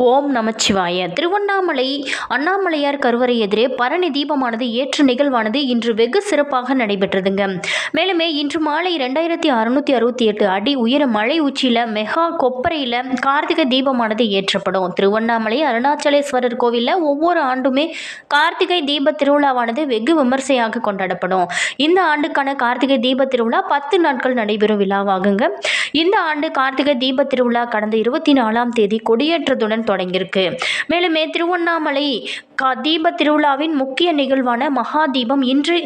ஓம் நமச்சிவாய. திருவண்ணாமலை அண்ணாமலையார் கருவறை எதிரே பரணி தீபமானது ஏற்று நிகழ்வானது இன்று வெகு சிறப்பாக நடைபெற்றதுங்க. மேலுமே இன்று மாலை 2668 அடி உயர மலை உச்சியில மெகா கொப்பரையில கார்த்திகை தீபமானது ஏற்றப்படும். திருவண்ணாமலை அருணாச்சலேஸ்வரர் கோவில்ல ஒவ்வொரு ஆண்டுமே கார்த்திகை தீப திருவிழாவானது வெகு விமர்சையாக கொண்டாடப்படும். இந்த ஆண்டுக்கான கார்த்திகை தீப திருவிழா 10 நாட்கள் நடைபெறும் விழாவாகுங்க. இந்த ஆண்டு கார்த்திகை தீப திருவிழா கடந்த 24ஆம் தேதி கொடியேற்றத்துடன் தொடங்கியிருக்கு. மேலுமே திருவண்ணாமலை தீப திருவிழாவின் முக்கிய நிகழ்வான மகா தீபம் இன்று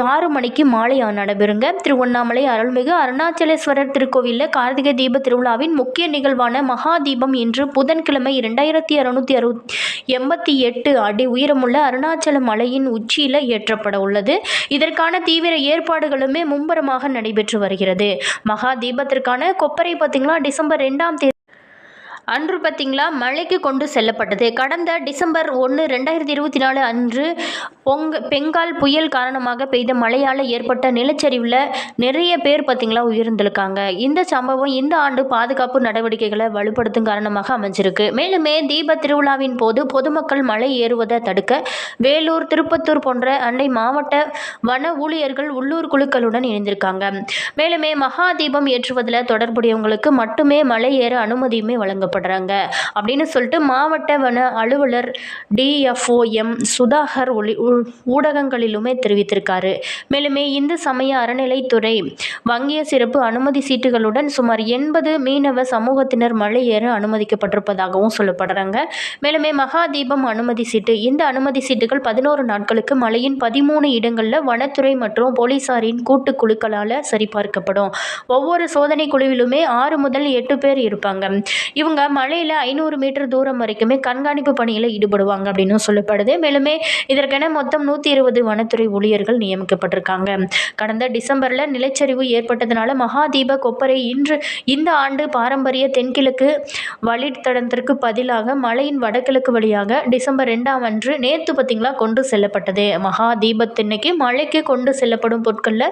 6 மணிக்கு மாலை நடைபெறுங்க. திருவண்ணாமலை அருள்மிகு அருணாச்சலேஸ்வரர் திருக்கோவிலில் கார்த்திகை தீப திருவிழாவின் முக்கிய நிகழ்வான மகா தீபம் இன்று புதன்கிழமை 2688 அடி உயரமுள்ள அருணாச்சல மலையின் உச்சியில் ஏற்றப்பட உள்ளது. இதற்கான தீவிர ஏற்பாடுகளுமே மும்முரமாக நடைபெற்று வருகிறது. மகா தீபத்திற்கான கொப்பரை பார்த்தீங்களா டிசம்பர் 2ஆம் தேதி அன்று பார்த்தீங்களா மலைக்கு கொண்டு செல்லப்பட்டது. கடந்த டிசம்பர் 1, 2024 அன்று பெங்கால் புயல் காரணமாக பெய்த மழையால் ஏற்பட்ட நிலச்சரிவில் நிறைய பேர் பார்த்தீங்களா உயிர்ந்திருக்காங்க. இந்த சம்பவம் இந்த ஆண்டு பாதுகாப்பு நடவடிக்கைகளை வலுப்படுத்தும் காரணமாக அமைஞ்சிருக்கு. மேலுமே தீப திருவிழாவின் போது பொதுமக்கள் மலை ஏறுவதை தடுக்க வேலூர், திருப்பத்தூர் போன்ற அண்டை மாவட்ட வன ஊழியர்கள் உள்ளூர் குழுக்களுடன் இணைந்திருக்காங்க. மேலுமே மகா தீபம் ஏற்றுவதில் தொடர்புடையவங்களுக்கு மட்டுமே மலை ஏற அனுமதியுமே வழங்கப்படும் அப்படின்னு சொல்லிட்டு மாவட்ட வன அலுவலர் DFOM சுதாகர் ஊடகங்களிலுமே தெரிவித்திருக்காரு. மேலுமே இந்து சமய அறநிலைத்துறை வங்கிய சிறப்பு அனுமதி சீட்டுகளுடன் சுமார் 80 மீனவ சமூகத்தினர் மலை ஏற அனுமதிக்கப்பட்டிருப்பதாகவும் சொல்லப்படுறாங்க. மேலுமே மகா தீபம் அனுமதி சீட்டு, இந்த அனுமதி சீட்டுகள் 11 நாட்களுக்கு மலையின் 13 இடங்களில் வனத்துறை மற்றும் போலீசாரின் கூட்டு குழுக்களால் சரிபார்க்கப்படும். ஒவ்வொரு சோதனை குழுவிலுமே 6 முதல் 8 பேர் இருப்பாங்க. இவங்க மலையில் 500 மீட்டர் தூரம் வரைக்குமே கண்காணிப்பு பணியில் ஈடுபடுவாங்க அப்படின்னு சொல்லப்படுது. மேலுமே இதற்கென மொத்தம் 120 வனத்துறை ஊழியர்கள் நியமிக்கப்பட்டிருக்காங்க. கடந்த டிசம்பரில் நிலச்சரிவு ஏற்பட்டதுனால மகா தீப கொப்பரை இந்த ஆண்டு பாரம்பரிய தென்கிழக்கு வழித்தடத்திற்கு பதிலாக மலையின் வடகிழக்கு வழியாக டிசம்பர் 2ஆம் அன்று நேற்று பார்த்தீங்களா கொண்டு செல்லப்பட்டது. மகா தீபத்தன்னைக்கு மலைக்கு கொண்டு செல்லப்படும் பொருட்களில்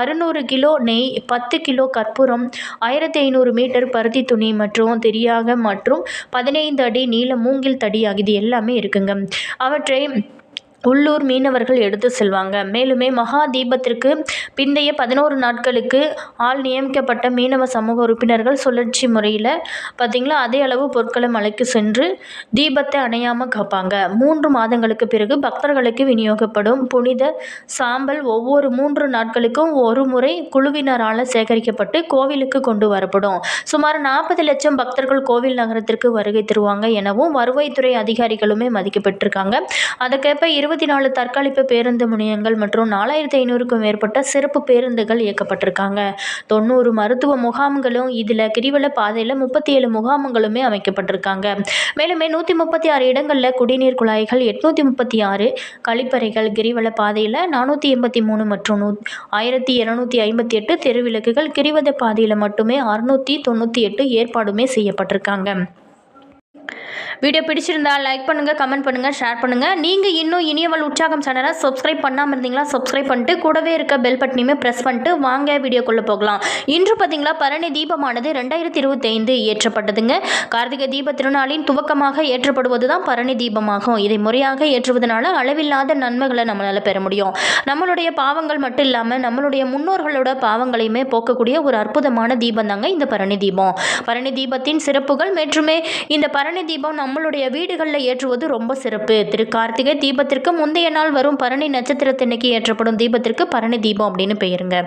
600 கிலோ நெய், 10 கிலோ கற்பூரம், 1500 மீட்டர் பருத்தி துணி மற்றும் தெரியாக மற்றும் 15 அடி நீள மூங்கில் தடி ஆகியது எல்லாமே இருக்குங்க. அவற்றை உள்ளூர் மீனவர்கள் எடுத்து செல்வாங்க. மேலுமே மகா தீபத்திற்கு பிந்தைய 11 நாட்களுக்கு ஆள் நியமிக்கப்பட்ட மீனவ சமூக உறுப்பினர்கள் சுழற்சி முறையில் பார்த்திங்களா அதே அளவு பொருட்களை மலைக்கு சென்று தீபத்தை அணையாமல் காப்பாங்க. 3 மாதங்களுக்கு பிறகு பக்தர்களுக்கு விநியோகப்படும் புனித சாம்பல் ஒவ்வொரு 3 நாட்களுக்கும் ஒரு முறை குழுவினரால் சேகரிக்கப்பட்டு கோவிலுக்கு கொண்டு வரப்படும். சுமார் 40 லட்சம் பக்தர்கள் கோவில் நகரத்திற்கு வருகை தருவாங்க எனவும் வருவாய்த்துறை அதிகாரிகளுமே மதிக்கப்பட்டிருக்காங்க. அதற்கேற்ப 24 தற்காலிப்பு பேருந்து முனையங்கள் மற்றும் 4500க்கும் மேற்பட்ட சிறப்பு பேருந்துகள் இயக்கப்பட்டிருக்காங்க. 90 மருத்துவ முகாம்களும் இதில் கிரிவல பாதையில் 37 முகாம்களுமே அமைக்கப்பட்டிருக்காங்க. மேலுமே 136 இடங்களில் குடிநீர் குழாய்கள், 836 கழிப்பறைகள், கிரிவல பாதையில் 483 மற்றும் 1258 தெருவிளக்குகள், கிரிவல பாதையில் மட்டுமே 698 ஏற்பாடுமே செய்யப்பட்டிருக்காங்க. வீடியோ பிடிச்சிருந்தா லைக் பண்ணுங்கள், கமெண்ட் பண்ணுங்கள், ஷேர் பண்ணுங்கள். நீங்கள் இன்னும் இனியவள் உற்சாகம் சேனலை சப்ஸ்கிரைப் பண்ணாமல் இருந்தீங்களா சப்ஸ்கிரைப் பண்ணிட்டு கூடவே இருக்க பெல் பட்டனையுமே ப்ரெஸ் பண்ணிட்டு வாங்க வீடியோக்குள்ளே போகலாம். இன்று பார்த்தீங்களா பரணி தீபமானது 2025 ஏற்றப்பட்டதுங்க. கார்த்திகை தீப திருநாளின் துவக்கமாக ஏற்றப்படுவது தான் பரணி தீபமாகும். இதை முறையாக ஏற்றுவதனால அளவில்லாத நன்மைகளை நம்மளால் பெற முடியும். நம்மளுடைய பாவங்கள் மட்டும் இல்லாமல் நம்மளுடைய முன்னோர்களோட பாவங்களையுமே போக்கக்கூடிய ஒரு அற்புதமான தீபம் தாங்க இந்த பரணி தீபம். பரணி தீபத்தின் சிறப்புகள் மேற்றுமே இந்த பரணி தீபம் நம்மளுடைய வீடுகளில் ஏற்றுவது ரொம்ப சிறப்பு. கார்த்திகை தீபத்திற்கு முந்தைய நாள் வரும் பரணி நட்சத்திரத்தன்னைக்கு ஏற்றப்படும் தீபத்திற்கு பரணி தீபம் அப்படின்னு பெயருங்க.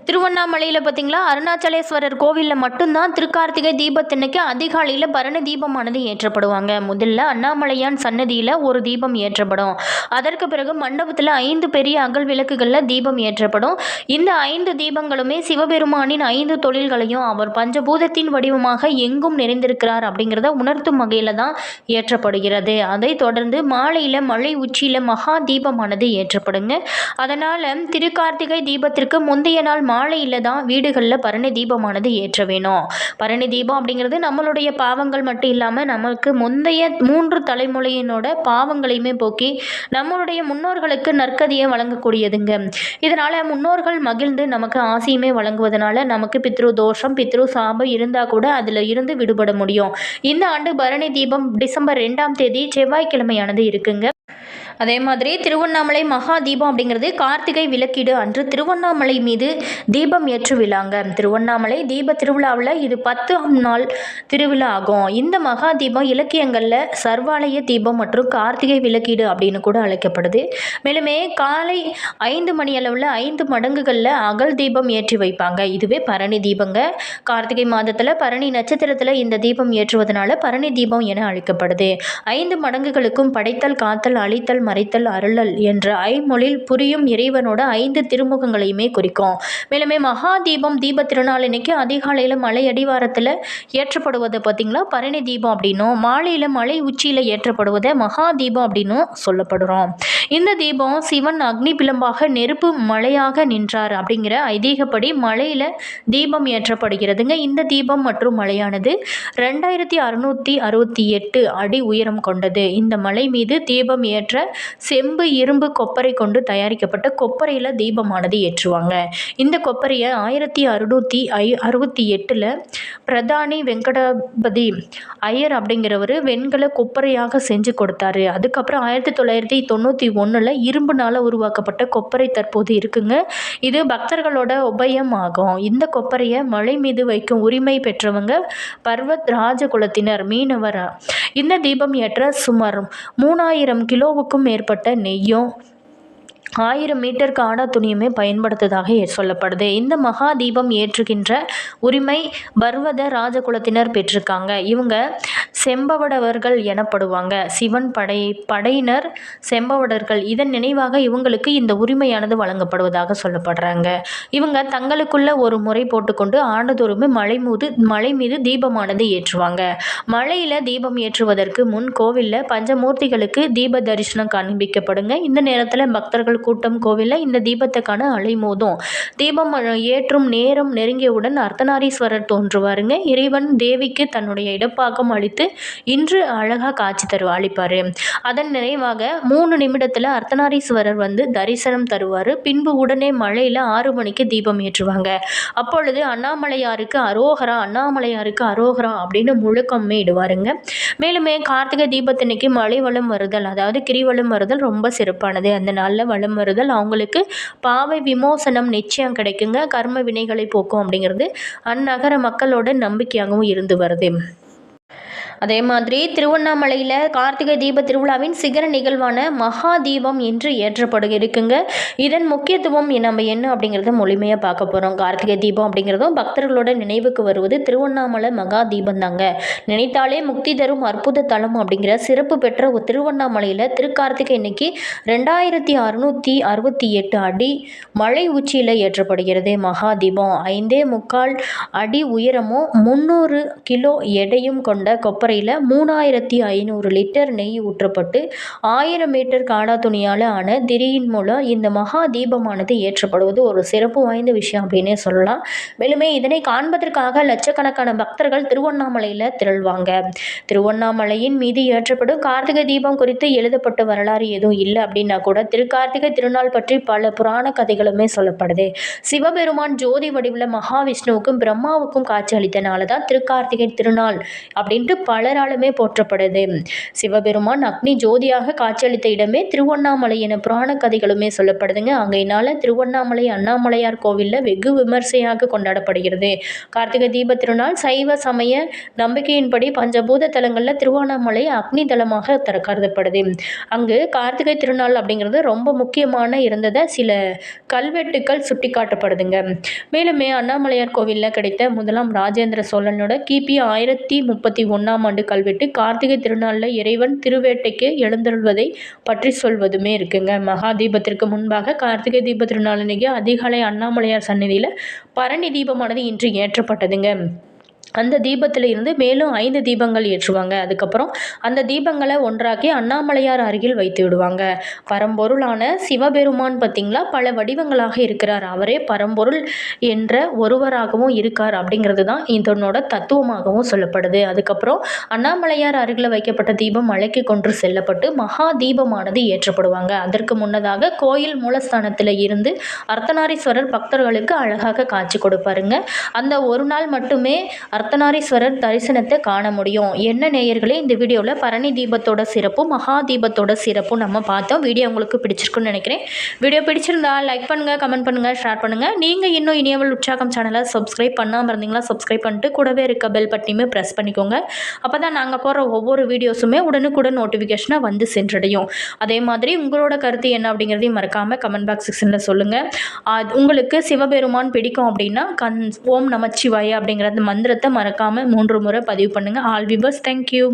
திருவண்ணாமலையில் பார்த்தீங்களா அருணாச்சலேஸ்வரர் கோவிலில் மட்டும்தான் திருக்கார்த்திகை தீபத்தன்னைக்கு அதிகாலையில் பரணி தீபமானது ஏற்றப்படுவாங்க. முதல்ல அண்ணாமலையான் சன்னதியில் ஒரு தீபம் ஏற்றப்படும். அதற்கு பிறகு மண்டபத்தில் 5 பெரிய அகல் விளக்குகளில் தீபம் ஏற்றப்படும். இந்த 5 தீபங்களுமே சிவபெருமானின் 5 தொழில்களையும் அவர் பஞ்சபூதத்தின் வடிவமாக எங்கும் நிறைந்திருக்கிறார் அப்படிங்கிறத உணர்த்தும் வகையில் தான் ஏற்றப்படுகிறது. அதை தொடர்ந்து மாலையில் மலை உச்சியில் மகா தீபமானது ஏற்றப்படுங்க. அதனால் திருக்கார்த்திகை தீபத்திற்கு முந்தைய முந்தைய நாள் மாலையில் தான் வீடுகளில் பரணி தீபமானது ஏற்ற வேணும். பரணி தீபம் அப்படிங்கிறது நம்மளுடைய பாவங்கள் மட்டும் இல்லாமல் நமக்கு முந்தைய 3 தலைமுறையினோட பாவங்களையுமே போக்கி நம்மளுடைய முன்னோர்களுக்கு நற்கதியை வழங்கக்கூடியதுங்க. இதனால் முன்னோர்கள் மகிழ்ந்து நமக்கு ஆசையுமே வழங்குவதனால நமக்கு பித்ரு தோஷம் பித்ரு சாபம் இருந்தால் கூட அதில் இருந்து விடுபட முடியும். இந்த ஆண்டு பரணி தீபம் டிசம்பர் 2ஆம் தேதி செவ்வாய்க்கிழமையானது இருக்குங்க. அதே மாதிரி திருவண்ணாமலை மகா தீபம் அப்படிங்கிறது கார்த்திகை விளக்கீடு அன்று திருவண்ணாமலை மீது தீபம் ஏற்று விழாங்க. திருவண்ணாமலை தீப திருவிழாவில் இது 10ஆம் நாள் திருவிழா ஆகும். இந்த மகா தீபம் இலக்கியங்களில் சர்வாலய தீபம் மற்றும் கார்த்திகை விளக்கீடு அப்படின்னு கூட அழைக்கப்படுது. மேலுமே காலை 5 மணி அளவில் 5 மடங்குகளில் அகல் தீபம் ஏற்றி வைப்பாங்க. இதுவே பரணி தீபங்க. கார்த்திகை மாதத்தில் பரணி நட்சத்திரத்தில் இந்த தீபம் ஏற்றுவதனால பரணி தீபம் என அழைக்கப்படுது. 5 மடங்குகளுக்கும் படைத்தல் காத்தல் அழித்தல் மறைத்தல் அருளல் என்ற ஐமொழில் புரியும் இறைவனோட 5 திருமுகங்களையுமே குறிக்கும். மேலுமே மகா தீபம் தீப திருநாள் இன்னைக்கு அதிகாலையில் மலை அடிவாரத்தில் ஏற்றப்படுவதை பார்த்தீங்களா பரணி தீபம் அப்படின்னும், மாலையில் மலை உச்சியில் ஏற்றப்படுவதை மகா தீபம் அப்படின்னும் சொல்லப்படுறோம். இந்த தீபம் சிவன் அக்னி பிளம்பாக நெருப்பு மலையாக நின்றார் அப்படிங்கிற ஐதீகப்படி மலையில் தீபம் ஏற்றப்படுகிறதுங்க. இந்த தீபம் மற்றும் மலையானது 2668 அடி உயரம் கொண்டது. இந்த மலை மீது தீபம் ஏற்ற செம்பு இரும்பு கொப்பரை கொண்டு தயாரிக்கப்பட்ட கொப்பரையில் தீபமானது ஏற்றுவாங்க. இந்த கொப்பரையை 1668 பிரதானி வெங்கடாபதி ஐயர் அப்படிங்கிறவர் வெண்கல கொப்பரையாக செஞ்சு கொடுத்தாரு. அதுக்கப்புறம் 1991 இரும்புனால உருவாக்கப்பட்ட கொப்பரை தற்போது இருக்குங்க. இது பக்தர்களோட உபயம் ஆகும். இந்த கொப்பரையை மலை மீது வைக்கும் உரிமை பெற்றவங்க பர்வத் ராஜகுலத்தினர் மீனவர். இந்த தீபம் ஏற்ற சுமார் 3000 கிலோவுக்கும் மேற்பட்ட நெய்யும் 1000 மீட்டர் காடா துணியுமே பயன்படுத்ததாக சொல்லப்படுது. இந்த மகா தீபம் ஏற்றுகின்ற உரிமை பர்வத ராஜகுலத்தினர் பெற்றிருக்காங்க. இவங்க செம்பவடவர்கள் எனப்படுவாங்க. சிவன் படையினர் செம்பவடர்கள். இதன் நினைவாக இவங்களுக்கு இந்த உரிமையானது வழங்கப்படுவதாக சொல்லப்படுறாங்க. இவங்க தங்களுக்குள்ள ஒரு முறை போட்டுக்கொண்டு ஆண்டுதோறுமே மலை மீது தீபமானது ஏற்றுவாங்க. மலையில் தீபம் ஏற்றுவதற்கு முன் கோவிலில் பஞ்சமூர்த்திகளுக்கு தீப தரிசனம் காண்பிக்கப்படுங்க. இந்த நேரத்தில் பக்தர்கள் கூட்டம் கோவிலில் இந்த தீபத்தை காண அலைமோதும். தீபம் ஏற்றும் நேரம் நெருங்கியவுடன் அர்த்தநாரீஸ்வரர் தோன்றுவாருங்க. இறைவன் தேவிக்கு தன்னுடைய இடப்பாகம் அளித்து இன்று அழகாக காட்சி அளிப்பார். அதன் நிறைவாக 3 நிமிடத்தில் அர்த்தநாரீஸ்வரர் வந்து தரிசனம் தருவார். பின்பு உடனே மலையில் 6 மணிக்கு தீபம் ஏற்றுவாங்க. அப்பொழுது அண்ணாமலையாருக்கு அரோகரா அண்ணாமலையாருக்கு அரோகரா அப்படின்னு முழக்கமே இடுவாருங்க. மேலுமே கார்த்திகை தீபத்தினைக்கு மலை வளம் வருதல் அதாவது கிரிவலம் வருதல் ரொம்ப சிறப்பானது. அந்த நாளில் வளம் வருதல் அவங்களுக்கு பாவை விமோசனம் நிச்சயம் கிடைக்குங்க. கர்ம வினைகளை போக்கும் அப்படிங்கிறது அந்நகர மக்களோட நம்பிக்கையாகவும் இருந்து வருது. அதே மாதிரி திருவண்ணாமலையில் கார்த்திகை தீப திருவிழாவின் சிகர நிகழ்வான மகா தீபம் என்று இருக்குங்க. இதன் முக்கியத்துவம் நம்ம என்ன அப்படிங்கிறத முழுமையாக பார்க்க போகிறோம். கார்த்திகை தீபம் அப்படிங்கிறதும் பக்தர்களோட நினைவுக்கு வருவது திருவண்ணாமலை மகா தீபம் தாங்க. நினைத்தாலே முக்தி தரும் அற்புத தலம் அப்படிங்கிற சிறப்பு பெற்ற திருவண்ணாமலையில் திருக்கார்த்திகை இன்னைக்கு 2668 அடி மலை உச்சியில் ஏற்றப்படுகிறது. மகா தீபம் 5.25 அடி உயரமும் 300 கிலோ எடையும் கொண்ட கொப்பரையில் 3500 லிட்டர் நெய் ஊற்றப்பட்டு 1000 மீட்டர் காடா துணியால் ஆன திரியின் மூலம் இந்த மகா தீபமானது ஏற்றப்படுவது ஒரு சிறப்பு வாய்ந்த விஷயம் அப்படின்னே சொல்லலாம். மேலுமே இதனை காண்பதற்காக லட்சக்கணக்கான பக்தர்கள் திருவண்ணாமலையில் திரள்வாங்க. திருவண்ணாமலையின் மீது ஏற்றப்படும் கார்த்திகை தீபம் குறித்து எழுதப்பட்ட வரலாறு எதுவும் இல்லை அப்படின்னா கூட திருக்கார்த்திகை திருநாள் பற்றி பல புராண கதைகளுமே சொல்லப்படுது. சிவபெருமான் ஜோதி வடிவில் மகாவிஷ்ணுவுக்கும் பிரம்மாவுக்கும் காட்சி அளித்தனால தான் திருக்கார்த்திகை திருநாள் அப்படின்ட்டு பலராலுமே போற்றப்படுது. சிவபெருமான் அக்னி ஜோதியாக காட்சியளித்த இடமே திருவண்ணாமலை என புராண கதைகளுமே சொல்லப்படுதுங்க. அங்கையினால திருவண்ணாமலை அண்ணாமலையார் கோவிலில் வெகு விமர்சையாக கொண்டாடப்படுகிறது. கார்த்திகை தீப திருநாள் சைவ சமய நம்பிக்கையின்படி பஞ்சபூத தலங்களில் திருவண்ணாமலை அக்னி தலமாக கருதப்படுது. அங்கு கார்த்திகை திருநாள் அப்படிங்கிறது ரொம்ப முக்கியமான இருந்ததை சில கல்வெட்டுக்கள் சுட்டி காட்டப்படுதுங்க. மேலுமே அண்ணாமலையார் கோவிலில் கிடைத்த முதலாம் ராஜேந்திர சோழனோட கிபி 1031 ஆண்டு கல்வெட்டு கார்த்திகை திருநாளில் இறைவன் திருவேட்டைக்கு எழுந்தருள்வதை பற்றி சொல்வதுமே இருக்குங்க. மகா தீபத்திற்கு முன்பாக கார்த்திகை தீப திருநாள் அன்னைக்கு அதிகாலை அண்ணாமலையார் சந்நிதியில் பரணி தீபமானது இன்று ஏற்றப்பட்டதுங்க. அந்த தீபத்தில் இருந்து மேலும் 5 தீபங்கள் ஏற்றுவாங்க. அதுக்கப்புறம் அந்த தீபங்களை ஒன்றாக்கி அண்ணாமலையார் அருகில் வைத்து விடுவாங்க. பரம்பொருளான சிவபெருமான் பார்த்திங்களா பல வடிவங்களாக இருக்கிறார். அவரே பரம்பொருள் என்ற ஒருவராகவும் இருக்கார் அப்படிங்கிறது தான் இதனோட தத்துவமாகவும் சொல்லப்படுது. அதுக்கப்புறம் அண்ணாமலையார் அருகில் வைக்கப்பட்ட தீபம் மலைக்கு கொண்டு செல்லப்பட்டு மகா தீபமானது ஏற்றப்படுவாங்க. அதற்கு முன்னதாக கோயில் மூலஸ்தானத்தில் இருந்து அர்த்தநாரீஸ்வரர் பக்தர்களுக்கு அழகாக காட்சி கொடுப்பாருங்க. அந்த ஒரு நாள் மட்டுமே அர்த்தநாரீஸ்வரர் தரிசனத்தை காண முடியும். என்ன நேயர்களே, இந்த வீடியோவில் பரணி தீபத்தோட சிறப்பும் மகா தீபத்தோட சிறப்பும் நம்ம பார்த்தோம். வீடியோ உங்களுக்கு பிடிச்சிருக்குன்னு நினைக்கிறேன். வீடியோ பிடிச்சிருந்தா லைக் பண்ணுங்கள், கமெண்ட் பண்ணுங்கள், ஷேர் பண்ணுங்கள். நீங்கள் இன்னும் இனியவள் உற்சாகம் சேனலை சப்ஸ்கிரைப் பண்ணாமல் இருந்தீங்களா சப்ஸ்கிரைப் பண்ணிட்டு கூடவே இருக்க பெல் பட்டனையுமே ப்ரெஸ் பண்ணிக்கோங்க. அப்போ தான் நாங்கள் போடுற ஒவ்வொரு வீடியோஸுமே உடனுக்குடன் நோட்டிஃபிகேஷனாக வந்து சென்றடையும். அதே மாதிரி உங்களோட கருத்து என்ன அப்படிங்கிறதையும் மறக்காமல் கமெண்ட் பாக்ஸ் செக்ஷனில் சொல்லுங்கள். உங்களுக்கு சிவபெருமான் பிடிக்கும் அப்படின்னா ஓம் நமச்சிவாய அப்படிங்கிற அந்த மந்திரத்தை மறக்காமல் 3 முறை பதிவு பண்ணுங்கள். All viewers, thank you.